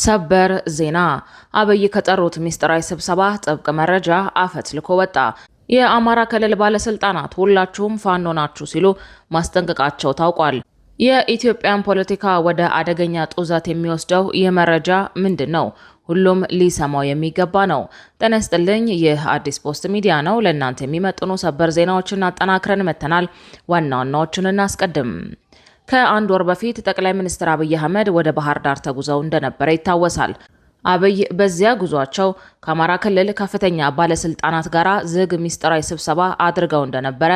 ሰበር ዜና አብይ ከጠሩት ሚስጥራዊ ስብሰባ ጥብቅ መረጃ አፈትልኮ ወጣ። የአማራ ክልል ባለስልጣናት ሁላችሁም ፋኖ ናችሁ ሲሉ ማስጠንቀቃቸው ታውቋል። የኢትዮጵያን ፖለቲካ ወደ አደገኛ ጡዘት የሚወስደው ይህ መረጃ ምንድነው? ሁሉም ሊሰማው የሚገባ ነው። ጤና ይስጥልኝ። ይህ አዲስ ፖስት ሚዲያ ነው። ለእናንተ የሚመጥኑ ሰበር ዜናዎችን አጠናክረን መተናል። ዋና ዋናዎቹን እናስቀድም። ከአንድ ወር በፊት ጠቅላይ ሚኒስትር አብይ አህመድ ወደ ባህር ዳር ተጉዘው እንደነበረ ይታወሳል። አብይ በዚያ ጉዟቸው ከአማራ ክልል ከፍተኛ ባለስልጣናት ጋር ዝግ ሚስጥራዊ ስብሰባ አድርገው እንደነበረ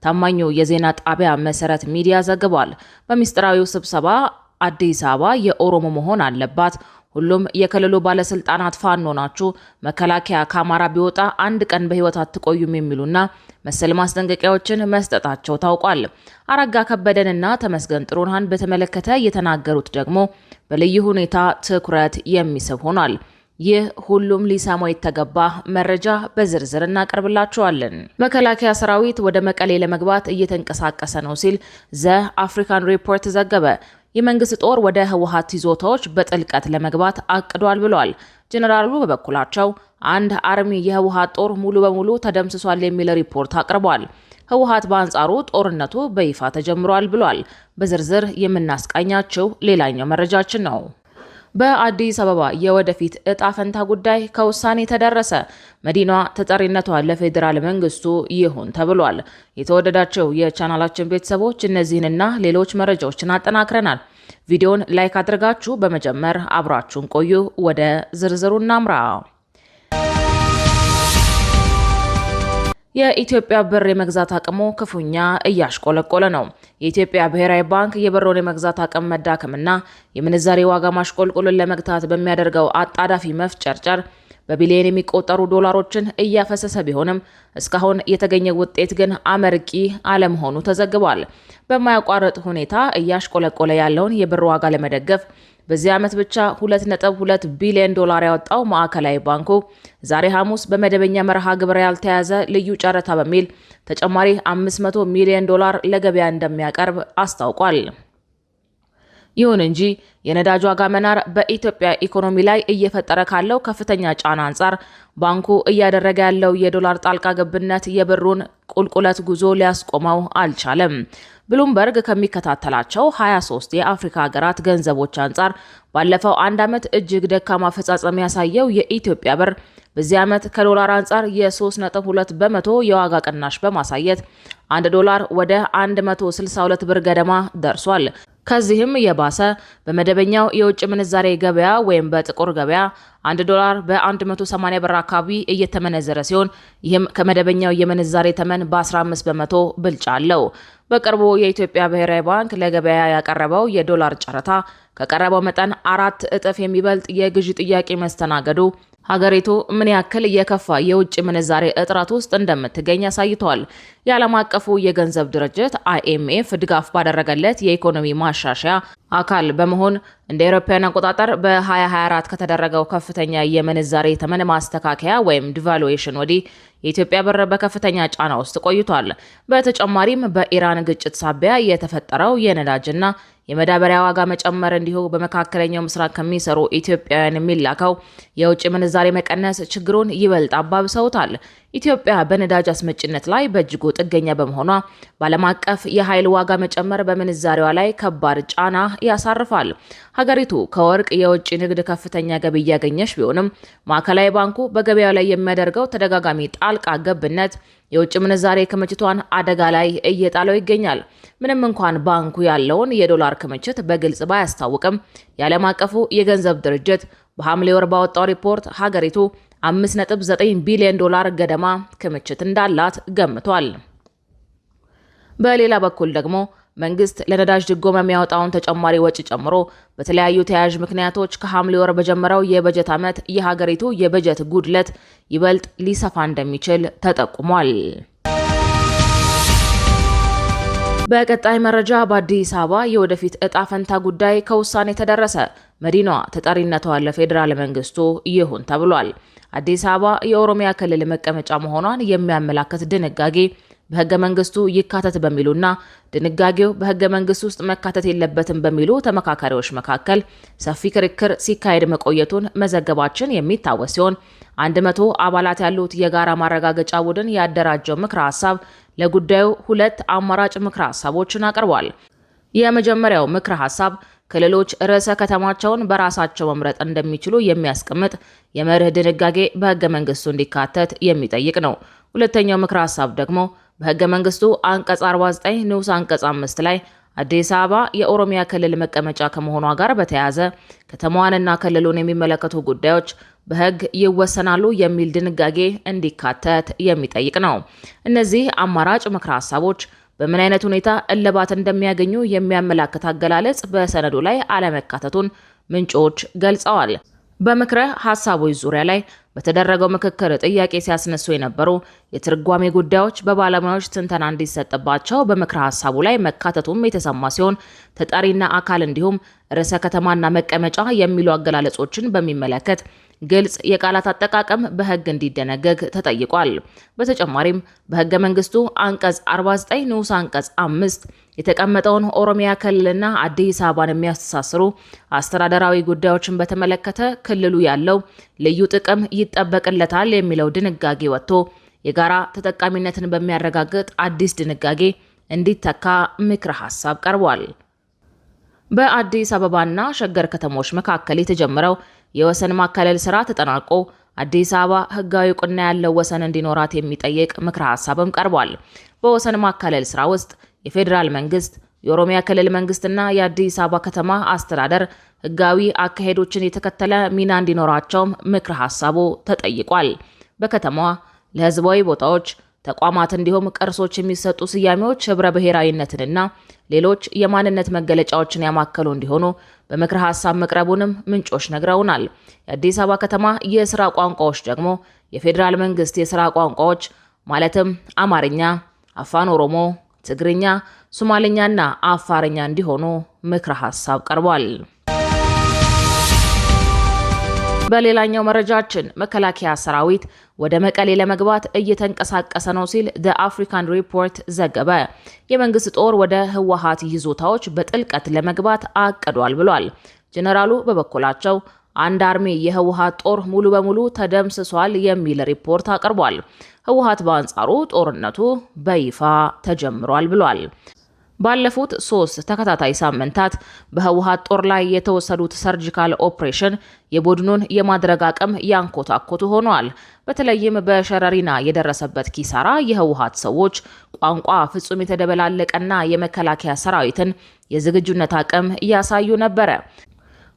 ታማኙ የዜና ጣቢያ መሰረት ሚዲያ ዘግቧል። በሚስጥራዊው ስብሰባ አዲስ አበባ የኦሮሞ መሆን አለባት፣ ሁሉም የክልሉ ባለስልጣናት ፋኖ ናችሁ፣ መከላከያ ከአማራ ቢወጣ አንድ ቀን በህይወት አትቆዩም የሚሉና መሰል ማስጠንቀቂያዎችን መስጠታቸው ታውቋል። አረጋ ከበደንና ተመስገን ጥሩነህን በተመለከተ የተናገሩት ደግሞ በልዩ ሁኔታ ትኩረት የሚስብ ሆኗል። ይህ ሁሉም ሊሰማው የተገባ መረጃ በዝርዝር እናቀርብላችኋለን። መከላከያ ሰራዊት ወደ መቀሌ ለመግባት እየተንቀሳቀሰ ነው ሲል ዘ አፍሪካን ሪፖርት ዘገበ። የመንግስት ጦር ወደ ህወሓት ይዞታዎች በጥልቀት ለመግባት አቅዷል ብሏል። ጄኔራሉ በበኩላቸው አንድ አርሚ የህወሓት ጦር ሙሉ በሙሉ ተደምስሷል የሚል ሪፖርት አቅርቧል። ህወሓት በአንጻሩ ጦርነቱ በይፋ ተጀምሯል ብሏል። በዝርዝር የምናስቃኛቸው ሌላኛው መረጃችን ነው። በአዲስ አበባ የወደፊት እጣ ፈንታ ጉዳይ ከውሳኔ ተደረሰ። መዲናዋ ተጠሪነቷን ለፌዴራል መንግስቱ ይሁን ተብሏል። የተወደዳቸው የቻናላችን ቤተሰቦች እነዚህንና ሌሎች መረጃዎችን አጠናክረናል። ቪዲዮን ላይክ አድርጋችሁ በመጀመር አብራችሁን ቆዩ። ወደ ዝርዝሩ እናምራ። የኢትዮጵያ ብር የመግዛት አቅሙ ክፉኛ እያሽቆለቆለ ነው። የኢትዮጵያ ብሔራዊ ባንክ የብሩን የመግዛት አቅም መዳከምና የምንዛሬ ዋጋ ማሽቆልቆልን ለመግታት በሚያደርገው አጣዳፊ መፍጨርጨር በቢሊዮን የሚቆጠሩ ዶላሮችን እያፈሰሰ ቢሆንም እስካሁን የተገኘ ውጤት ግን አመርቂ አለመሆኑ ተዘግቧል። በማያቋርጥ ሁኔታ እያሽቆለቆለ ያለውን የብር ዋጋ ለመደገፍ በዚህ ዓመት ብቻ 2.2 ቢሊዮን ዶላር ያወጣው ማዕከላዊ ባንኩ ዛሬ ሐሙስ በመደበኛ መርሃ ግብር ያልተያዘ ልዩ ጨረታ በሚል ተጨማሪ 500 ሚሊዮን ዶላር ለገበያ እንደሚያቀርብ አስታውቋል። ይሁን እንጂ የነዳጅ ዋጋ መናር በኢትዮጵያ ኢኮኖሚ ላይ እየፈጠረ ካለው ከፍተኛ ጫና አንጻር ባንኩ እያደረገ ያለው የዶላር ጣልቃ ገብነት የብሩን ቁልቁለት ጉዞ ሊያስቆመው አልቻለም። ብሉምበርግ ከሚከታተላቸው 23 የአፍሪካ ሀገራት ገንዘቦች አንጻር ባለፈው አንድ ዓመት እጅግ ደካማ አፈጻጸም ያሳየው የኢትዮጵያ ብር በዚህ ዓመት ከዶላር አንጻር የ3.2 በመቶ የዋጋ ቅናሽ በማሳየት 1 ዶላር ወደ 162 ብር ገደማ ደርሷል። ከዚህም የባሰ በመደበኛው የውጭ ምንዛሬ ገበያ ወይም በጥቁር ገበያ 1 ዶላር በ180 ብር አካባቢ እየተመነዘረ ሲሆን ይህም ከመደበኛው የምንዛሬ ተመን በ15 በመቶ ብልጫ አለው። በቅርቡ የኢትዮጵያ ብሔራዊ ባንክ ለገበያ ያቀረበው የዶላር ጨረታ ከቀረበው መጠን 4 እጥፍ የሚበልጥ የግዢ ጥያቄ መስተናገዱ ሀገሪቱ ምን ያክል የከፋ የውጭ ምንዛሬ እጥረት ውስጥ እንደምትገኝ አሳይቷል። የዓለም አቀፉ የገንዘብ ድርጅት IMF ድጋፍ ባደረገለት የኢኮኖሚ ማሻሻያ አካል በመሆን እንደ አውሮፓውያን አቆጣጠር በ2024 ከተደረገው ከፍተኛ የምንዛሬ ተመን ማስተካከያ ወይም ዲቫሉዌሽን ወዲህ የኢትዮጵያ ብር በከፍተኛ ጫና ውስጥ ቆይቷል። በተጨማሪም በኢራን ግጭት ሳቢያ የተፈጠረው የነዳጅና የመዳበሪያ ዋጋ መጨመር እንዲሁ በመካከለኛው ምስራቅ ከሚሰሩ ኢትዮጵያውያን የሚላከው የውጭ ምንዛሬ መቀነስ ችግሩን ይበልጥ አባብሰውታል። ኢትዮጵያ በነዳጅ አስመጭነት ላይ በእጅጉ ጥገኛ በመሆኗ በዓለም አቀፍ የኃይል ዋጋ መጨመር በምንዛሬዋ ላይ ከባድ ጫና ያሳርፋል። ሀገሪቱ ከወርቅ የውጭ ንግድ ከፍተኛ ገቢ እያገኘች ቢሆንም ማዕከላዊ ባንኩ በገበያው ላይ የሚያደርገው ተደጋጋሚ ጣልቃ ገብነት የውጭ ምንዛሬ ክምችቷን አደጋ ላይ እየጣለው ይገኛል። ምንም እንኳን ባንኩ ያለውን የዶላር ክምችት በግልጽ ባያስታውቅም የዓለም አቀፉ የገንዘብ ድርጅት በሐምሌ ወር ባወጣው ሪፖርት ሀገሪቱ 5.9 ቢሊዮን ዶላር ገደማ ክምችት እንዳላት ገምቷል። በሌላ በኩል ደግሞ መንግስት ለነዳጅ ድጎማ የሚያወጣውን ተጨማሪ ወጪ ጨምሮ በተለያዩ ተያያዥ ምክንያቶች ከሐምሌ ወር በጀመረው የበጀት ዓመት የሀገሪቱ የበጀት ጉድለት ይበልጥ ሊሰፋ እንደሚችል ተጠቁሟል። በቀጣይ መረጃ በአዲስ አበባ የወደፊት እጣ ፈንታ ጉዳይ ከውሳኔ ተደረሰ። መዲናዋ ተጠሪነቷን ለፌዴራል መንግስቱ ይሁን ተብሏል። አዲስ አበባ የኦሮሚያ ክልል መቀመጫ መሆኗን የሚያመላክት ድንጋጌ በህገ መንግስቱ ይካተት በሚሉና ድንጋጌው በህገ መንግስቱ ውስጥ መካተት የለበትም በሚሉ ተመካካሪዎች መካከል ሰፊ ክርክር ሲካሄድ መቆየቱን መዘገባችን የሚታወስ ሲሆን 100 አባላት ያሉት የጋራ ማረጋገጫ ቡድን ያደራጀው ምክረ ሀሳብ ለጉዳዩ 2 አማራጭ ምክረ ሀሳቦችን አቅርቧል። የመጀመሪያው ምክረ ሀሳብ ክልሎች ርዕሰ ከተማቸውን በራሳቸው መምረጥ እንደሚችሉ የሚያስቀምጥ የመርህ ድንጋጌ በህገ መንግስቱ እንዲካተት የሚጠይቅ ነው። ሁለተኛው ምክረ ሀሳብ ደግሞ በህገ መንግስቱ አንቀጽ 49 ንዑስ አንቀጽ 5 ላይ አዲስ አበባ የኦሮሚያ ክልል መቀመጫ ከመሆኗ ጋር በተያያዘ ከተማዋንና ክልሉን የሚመለከቱ ጉዳዮች በህግ ይወሰናሉ የሚል ድንጋጌ እንዲካተት የሚጠይቅ ነው። እነዚህ አማራጭ ምክረ ሀሳቦች በምን አይነት ሁኔታ እልባት እንደሚያገኙ የሚያመላክት አገላለጽ በሰነዱ ላይ አለመካተቱን ምንጮች ገልጸዋል። በምክረ ሀሳቦች ዙሪያ ላይ በተደረገው ምክክር ጥያቄ ሲያስነሱ የነበሩ የትርጓሜ ጉዳዮች በባለሙያዎች ትንተና እንዲሰጥባቸው በምክረ ሀሳቡ ላይ መካተቱም የተሰማ ሲሆን ተጠሪና አካል እንዲሁም ርዕሰ ከተማና መቀመጫ የሚሉ አገላለጾችን በሚመለከት ግልጽ የቃላት አጠቃቀም በህግ እንዲደነገግ ተጠይቋል። በተጨማሪም በህገ መንግስቱ አንቀጽ 49 ንዑስ አንቀጽ 5 የተቀመጠውን ኦሮሚያ ክልልና አዲስ አበባን የሚያስተሳስሩ አስተዳደራዊ ጉዳዮችን በተመለከተ ክልሉ ያለው ልዩ ጥቅም ይጠበቅለታል የሚለው ድንጋጌ ወጥቶ የጋራ ተጠቃሚነትን በሚያረጋግጥ አዲስ ድንጋጌ እንዲተካ ምክረ ሀሳብ ቀርቧል። በአዲስ አበባና ሸገር ከተሞች መካከል የተጀመረው የወሰን ማካለል ስራ ተጠናቆ አዲስ አበባ ህጋዊ እውቅና ያለው ወሰን እንዲኖራት የሚጠይቅ ምክረ ሀሳብም ቀርቧል። በወሰን ማካለል ስራ ውስጥ የፌዴራል መንግስት፣ የኦሮሚያ ክልል መንግስትና የአዲስ አበባ ከተማ አስተዳደር ህጋዊ አካሄዶችን የተከተለ ሚና እንዲኖራቸውም ምክረ ሀሳቡ ተጠይቋል። በከተማዋ ለህዝባዊ ቦታዎች፣ ተቋማት እንዲሁም ቅርሶች የሚሰጡ ስያሜዎች ህብረ ብሔራዊነትንና ሌሎች የማንነት መገለጫዎችን ያማከሉ እንዲሆኑ በምክረ ሀሳብ መቅረቡንም ምንጮች ነግረውናል። የአዲስ አበባ ከተማ የስራ ቋንቋዎች ደግሞ የፌዴራል መንግስት የስራ ቋንቋዎች ማለትም አማርኛ፣ አፋን ኦሮሞ፣ ትግርኛ፣ ሶማሌኛና አፋርኛ እንዲሆኑ ምክረ ሀሳብ ቀርቧል። በሌላኛው መረጃችን መከላከያ ሰራዊት ወደ መቀሌ ለመግባት እየተንቀሳቀሰ ነው ሲል ዘ አፍሪካን ሪፖርት ዘገበ። የመንግስት ጦር ወደ ህወሓት ይዞታዎች በጥልቀት ለመግባት አቅዷል ብሏል። ጀነራሉ በበኩላቸው አንድ አርሚ የህወሓት ጦር ሙሉ በሙሉ ተደምስሷል የሚል ሪፖርት አቅርቧል። ህወሓት በአንጻሩ ጦርነቱ በይፋ ተጀምሯል ብሏል። ባለፉት 3 ተከታታይ ሳምንታት በህወሓት ጦር ላይ የተወሰዱት ሰርጂካል ኦፕሬሽን የቡድኑን የማድረግ አቅም ያንኮታኮቱ ሆኗል። በተለይም በሸረሪና የደረሰበት ኪሳራ የህወሓት ሰዎች ቋንቋ ፍጹም የተደበላለቀና የመከላከያ ሰራዊትን የዝግጁነት አቅም እያሳዩ ነበረ።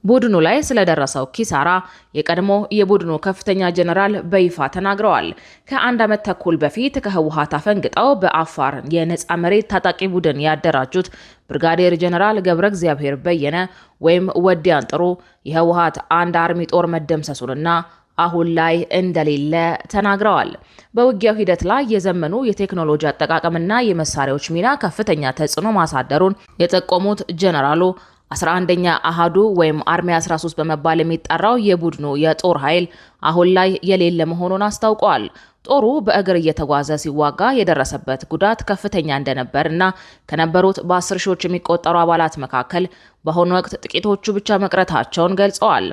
ቡድኑ ላይ ስለደረሰው ኪሳራ የቀድሞ የቡድኑ ከፍተኛ ጀነራል በይፋ ተናግረዋል። ከ1 ዓመት ተኩል በፊት ከህወሓት አፈንግጠው በአፋር የነጻ መሬት ታጣቂ ቡድን ያደራጁት ብርጋዴር ጀነራል ገብረ እግዚአብሔር በየነ ወይም ወዲያን ጥሩ የህወሓት አንድ አርሚ ጦር መደምሰሱንና አሁን ላይ እንደሌለ ተናግረዋል። በውጊያው ሂደት ላይ የዘመኑ የቴክኖሎጂ አጠቃቀምና የመሳሪያዎች ሚና ከፍተኛ ተጽዕኖ ማሳደሩን የጠቆሙት ጀነራሉ 11ኛ አሃዱ ወይም አርሚ 13 በመባል የሚጠራው የቡድኑ የጦር ኃይል አሁን ላይ የሌለ መሆኑን አስታውቀዋል። ጦሩ በእግር እየተጓዘ ሲዋጋ የደረሰበት ጉዳት ከፍተኛ እንደነበርና ከነበሩት በ10 ሺዎች የሚቆጠሩ አባላት መካከል በአሁኑ ወቅት ጥቂቶቹ ብቻ መቅረታቸውን ገልጸዋል።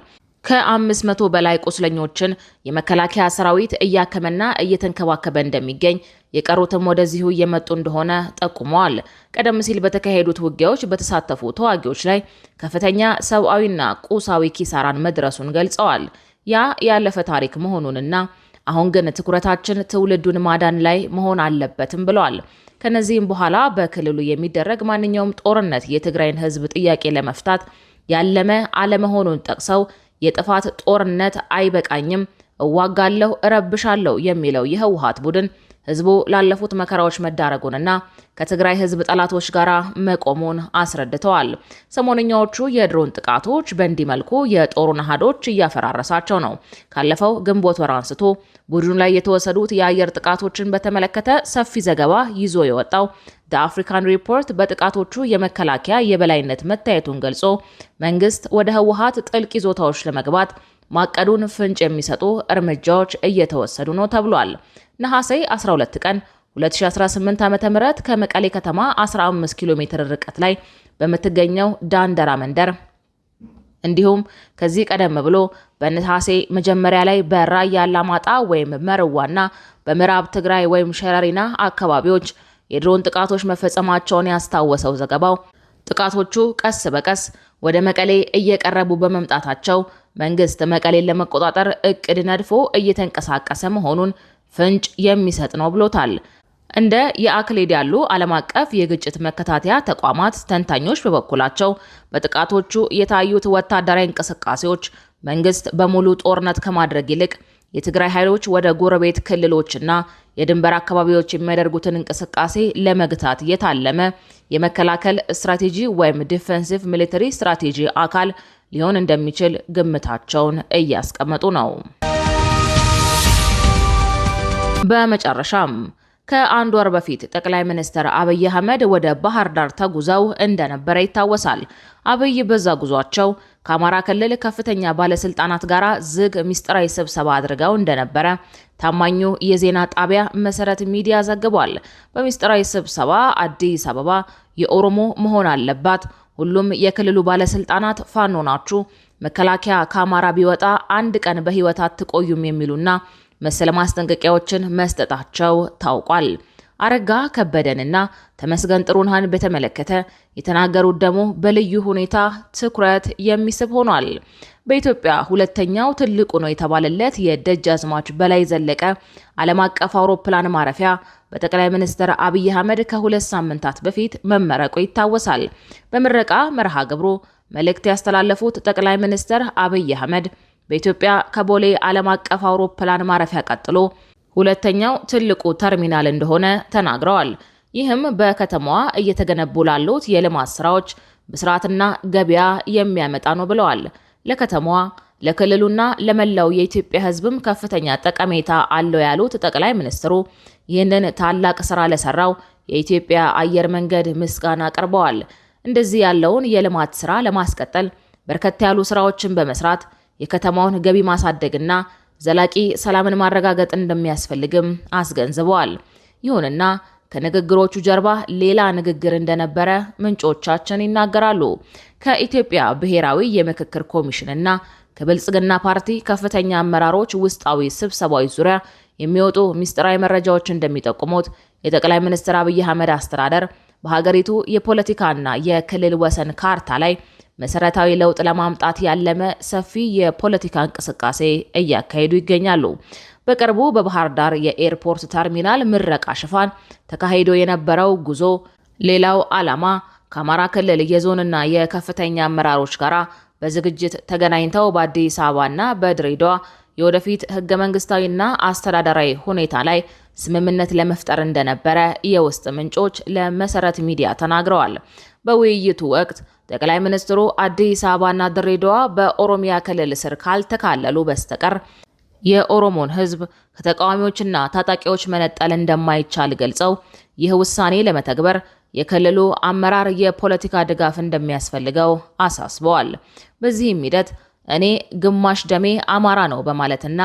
ከ500 በላይ ቁስለኞችን የመከላከያ ሰራዊት እያከመና እየተንከባከበ እንደሚገኝ የቀሩትም ወደዚሁ እየመጡ እንደሆነ ጠቁመዋል። ቀደም ሲል በተካሄዱት ውጊያዎች በተሳተፉ ተዋጊዎች ላይ ከፍተኛ ሰብአዊና ቁሳዊ ኪሳራን መድረሱን ገልጸዋል። ያ ያለፈ ታሪክ መሆኑንና አሁን ግን ትኩረታችን ትውልዱን ማዳን ላይ መሆን አለበትም ብለዋል። ከነዚህም በኋላ በክልሉ የሚደረግ ማንኛውም ጦርነት የትግራይን ህዝብ ጥያቄ ለመፍታት ያለመ አለመሆኑን ጠቅሰው የጥፋት ጦርነት አይበቃኝም፣ እዋጋለሁ፣ እረብሻለሁ የሚለው የህወሓት ቡድን ህዝቡ ላለፉት መከራዎች መዳረጉንና ከትግራይ ህዝብ ጠላቶች ጋር መቆሙን አስረድተዋል። ሰሞነኛዎቹ የድሮን ጥቃቶች በእንዲህ መልኩ የጦሩን አሃዶች እያፈራረሳቸው ነው። ካለፈው ግንቦት ወር አንስቶ ቡድኑ ላይ የተወሰዱት የአየር ጥቃቶችን በተመለከተ ሰፊ ዘገባ ይዞ የወጣው ዘ አፍሪካን ሪፖርት በጥቃቶቹ የመከላከያ የበላይነት መታየቱን ገልጾ መንግስት ወደ ህወሓት ጥልቅ ይዞታዎች ለመግባት ማቀዱን ፍንጭ የሚሰጡ እርምጃዎች እየተወሰዱ ነው ተብሏል። ነሐሴ 12 ቀን 2018 ዓ.ም ከመቀሌ ከተማ 15 ኪሎ ሜትር ርቀት ላይ በምትገኘው ዳንደራ መንደር እንዲሁም ከዚህ ቀደም ብሎ በነሐሴ መጀመሪያ ላይ በራያ አላማጣ ወይም መርዋና በምዕራብ ትግራይ ወይም ሸረሪና አካባቢዎች የድሮን ጥቃቶች መፈጸማቸውን ያስታወሰው ዘገባው ጥቃቶቹ ቀስ በቀስ ወደ መቀሌ እየቀረቡ በመምጣታቸው መንግስት መቀሌን ለመቆጣጠር እቅድ ነድፎ እየተንቀሳቀሰ መሆኑን ፍንጭ የሚሰጥ ነው ብሎታል። እንደ የአክሌድ ያሉ ዓለም አቀፍ የግጭት መከታተያ ተቋማት ተንታኞች በበኩላቸው በጥቃቶቹ የታዩት ወታደራዊ እንቅስቃሴዎች መንግስት በሙሉ ጦርነት ከማድረግ ይልቅ የትግራይ ኃይሎች ወደ ጎረቤት ክልሎችና የድንበር አካባቢዎች የሚያደርጉትን እንቅስቃሴ ለመግታት የታለመ የመከላከል ስትራቴጂ ወይም ዲፌንሲቭ ሚሊተሪ ስትራቴጂ አካል ሊሆን እንደሚችል ግምታቸውን እያስቀመጡ ነው። በመጨረሻም ከአንድ ወር በፊት ጠቅላይ ሚኒስትር አብይ አህመድ ወደ ባህር ዳር ተጉዘው እንደነበረ ይታወሳል። አብይ በዛ ጉዟቸው ከአማራ ክልል ከፍተኛ ባለስልጣናት ጋር ዝግ ሚስጥራዊ ስብሰባ አድርገው እንደነበረ ታማኙ የዜና ጣቢያ መሰረት ሚዲያ ዘግቧል። በሚስጥራዊ ስብሰባ አዲስ አበባ የኦሮሞ መሆን አለባት፣ ሁሉም የክልሉ ባለስልጣናት ፋኖ ናችሁ፣ መከላከያ ከአማራ ቢወጣ አንድ ቀን በህይወት አትቆዩም የሚሉና መሰል ማስጠንቀቂያዎችን መስጠታቸው ታውቋል። አረጋ ከበደንና ተመስገን ጥሩነህን በተመለከተ የተናገሩት ደግሞ በልዩ ሁኔታ ትኩረት የሚስብ ሆኗል። በኢትዮጵያ ሁለተኛው ትልቁ ነው የተባለለት የደጃዝማች በላይ ዘለቀ ዓለም አቀፍ አውሮፕላን ማረፊያ በጠቅላይ ሚኒስትር አብይ አህመድ ከ2 ሳምንታት በፊት መመረቁ ይታወሳል። በምረቃ መርሃ ግብሩ መልእክት ያስተላለፉት ጠቅላይ ሚኒስትር አብይ አህመድ በኢትዮጵያ ከቦሌ ዓለም አቀፍ አውሮፕላን ማረፊያ ቀጥሎ ሁለተኛው ትልቁ ተርሚናል እንደሆነ ተናግረዋል። ይህም በከተማዋ እየተገነቡ ላሉት የልማት ስራዎች ብስራትና ገበያ የሚያመጣ ነው ብለዋል። ለከተማዋ ለክልሉና ለመላው የኢትዮጵያ ሕዝብም ከፍተኛ ጠቀሜታ አለው ያሉት ጠቅላይ ሚኒስትሩ ይህንን ታላቅ ስራ ለሰራው የኢትዮጵያ አየር መንገድ ምስጋና አቅርበዋል። እንደዚህ ያለውን የልማት ስራ ለማስቀጠል በርከት ያሉ ስራዎችን በመስራት የከተማውን ገቢ ማሳደግና ዘላቂ ሰላምን ማረጋገጥ እንደሚያስፈልግም አስገንዝበዋል። ይሁንና ከንግግሮቹ ጀርባ ሌላ ንግግር እንደነበረ ምንጮቻችን ይናገራሉ። ከኢትዮጵያ ብሔራዊ የምክክር ኮሚሽንና ከብልጽግና ፓርቲ ከፍተኛ አመራሮች ውስጣዊ ስብሰባዎች ዙሪያ የሚወጡ ሚስጥራዊ መረጃዎች እንደሚጠቁሙት የጠቅላይ ሚኒስትር አብይ አህመድ አስተዳደር በሀገሪቱ የፖለቲካና የክልል ወሰን ካርታ ላይ መሰረታዊ ለውጥ ለማምጣት ያለመ ሰፊ የፖለቲካ እንቅስቃሴ እያካሄዱ ይገኛሉ። በቅርቡ በባህር ዳር የኤርፖርት ተርሚናል ምረቃ ሽፋን ተካሂዶ የነበረው ጉዞ ሌላው ዓላማ ከአማራ ክልል የዞንና የከፍተኛ አመራሮች ጋር በዝግጅት ተገናኝተው በአዲስ አበባና በድሬዳዋ የወደፊት ህገ መንግስታዊና አስተዳደራዊ ሁኔታ ላይ ስምምነት ለመፍጠር እንደነበረ የውስጥ ምንጮች ለመሰረት ሚዲያ ተናግረዋል። በውይይቱ ወቅት ጠቅላይ ሚኒስትሩ አዲስ አበባና ድሬዳዋ በኦሮሚያ ክልል ስር ካልተካለሉ በስተቀር የኦሮሞን ህዝብ ከተቃዋሚዎችና ታጣቂዎች መነጠል እንደማይቻል ገልጸው ይህ ውሳኔ ለመተግበር የክልሉ አመራር የፖለቲካ ድጋፍ እንደሚያስፈልገው አሳስበዋል። በዚህም ሂደት እኔ ግማሽ ደሜ አማራ ነው በማለትና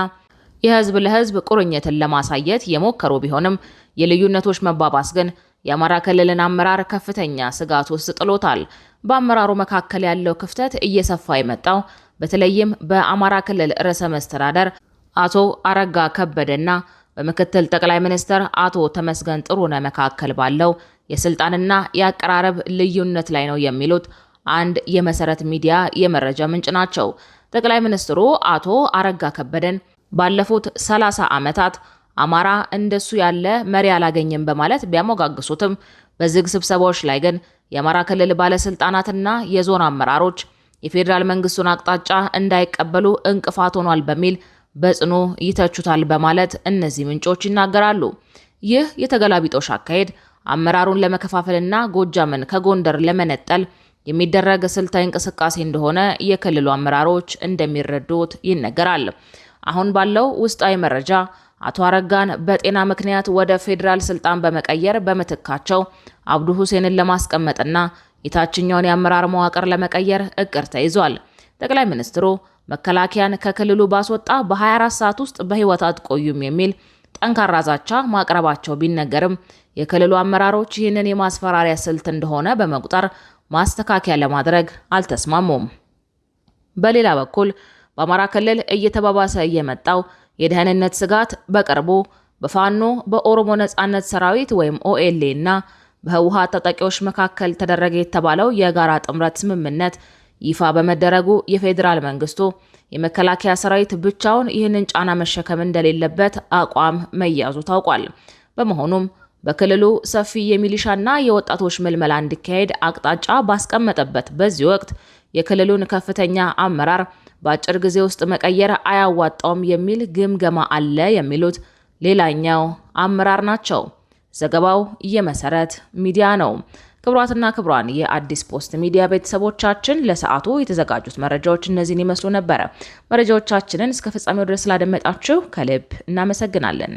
የህዝብ ለህዝብ ቁርኝትን ለማሳየት የሞከሩ ቢሆንም የልዩነቶች መባባስ ግን የአማራ ክልልን አመራር ከፍተኛ ስጋት ውስጥ ጥሎታል። በአመራሩ መካከል ያለው ክፍተት እየሰፋ የመጣው በተለይም በአማራ ክልል ርዕሰ መስተዳደር አቶ አረጋ ከበደና በምክትል ጠቅላይ ሚኒስትር አቶ ተመስገን ጥሩነህ መካከል ባለው የስልጣንና የአቀራረብ ልዩነት ላይ ነው የሚሉት አንድ የመሰረት ሚዲያ የመረጃ ምንጭ ናቸው። ጠቅላይ ሚኒስትሩ አቶ አረጋ ከበደን ባለፉት 30 ዓመታት አማራ እንደሱ ያለ መሪ አላገኘም በማለት ቢያሞጋግሱትም በዝግ ስብሰባዎች ላይ ግን የአማራ ክልል ባለስልጣናትና የዞን አመራሮች የፌዴራል መንግስቱን አቅጣጫ እንዳይቀበሉ እንቅፋት ሆኗል በሚል በጽኑ ይተቹታል በማለት እነዚህ ምንጮች ይናገራሉ። ይህ የተገላቢጦሽ አካሄድ አመራሩን ለመከፋፈልና ጎጃምን ከጎንደር ለመነጠል የሚደረግ ስልታዊ እንቅስቃሴ እንደሆነ የክልሉ አመራሮች እንደሚረዱት ይነገራል። አሁን ባለው ውስጣዊ መረጃ አቶ አረጋን በጤና ምክንያት ወደ ፌዴራል ስልጣን በመቀየር በምትካቸው አብዱ ሁሴንን ለማስቀመጥና የታችኛውን የአመራር መዋቅር ለመቀየር እቅድ ተይዟል። ጠቅላይ ሚኒስትሩ መከላከያን ከክልሉ ባስወጣ በ24 ሰዓት ውስጥ በህይወት አትቆዩም የሚል ጠንካራ ዛቻ ማቅረባቸው ቢነገርም የክልሉ አመራሮች ይህንን የማስፈራሪያ ስልት እንደሆነ በመቁጠር ማስተካከያ ለማድረግ አልተስማሙም። በሌላ በኩል በአማራ ክልል እየተባባሰ የመጣው የደህንነት ስጋት በቅርቡ በፋኖ በኦሮሞ ነጻነት ሰራዊት ወይም ኦኤልኤ እና በህወሓት ታጣቂዎች መካከል ተደረገ የተባለው የጋራ ጥምረት ስምምነት ይፋ በመደረጉ የፌዴራል መንግስቱ የመከላከያ ሰራዊት ብቻውን ይህንን ጫና መሸከም እንደሌለበት አቋም መያዙ ታውቋል። በመሆኑም በክልሉ ሰፊ የሚሊሻና የወጣቶች ምልመላ እንዲካሄድ አቅጣጫ ባስቀመጠበት በዚህ ወቅት የክልሉን ከፍተኛ አመራር በአጭር ጊዜ ውስጥ መቀየር አያዋጣውም የሚል ግምገማ አለ የሚሉት ሌላኛው አመራር ናቸው። ዘገባው የመሰረት ሚዲያ ነው። ክቡራትና ክቡራን የአዲስ ፖስት ሚዲያ ቤተሰቦቻችን ለሰዓቱ የተዘጋጁት መረጃዎች እነዚህን ይመስሉ ነበር። መረጃዎቻችንን እስከ ፍጻሜው ድረስ ስላደመጣችሁ ከልብ እናመሰግናለን።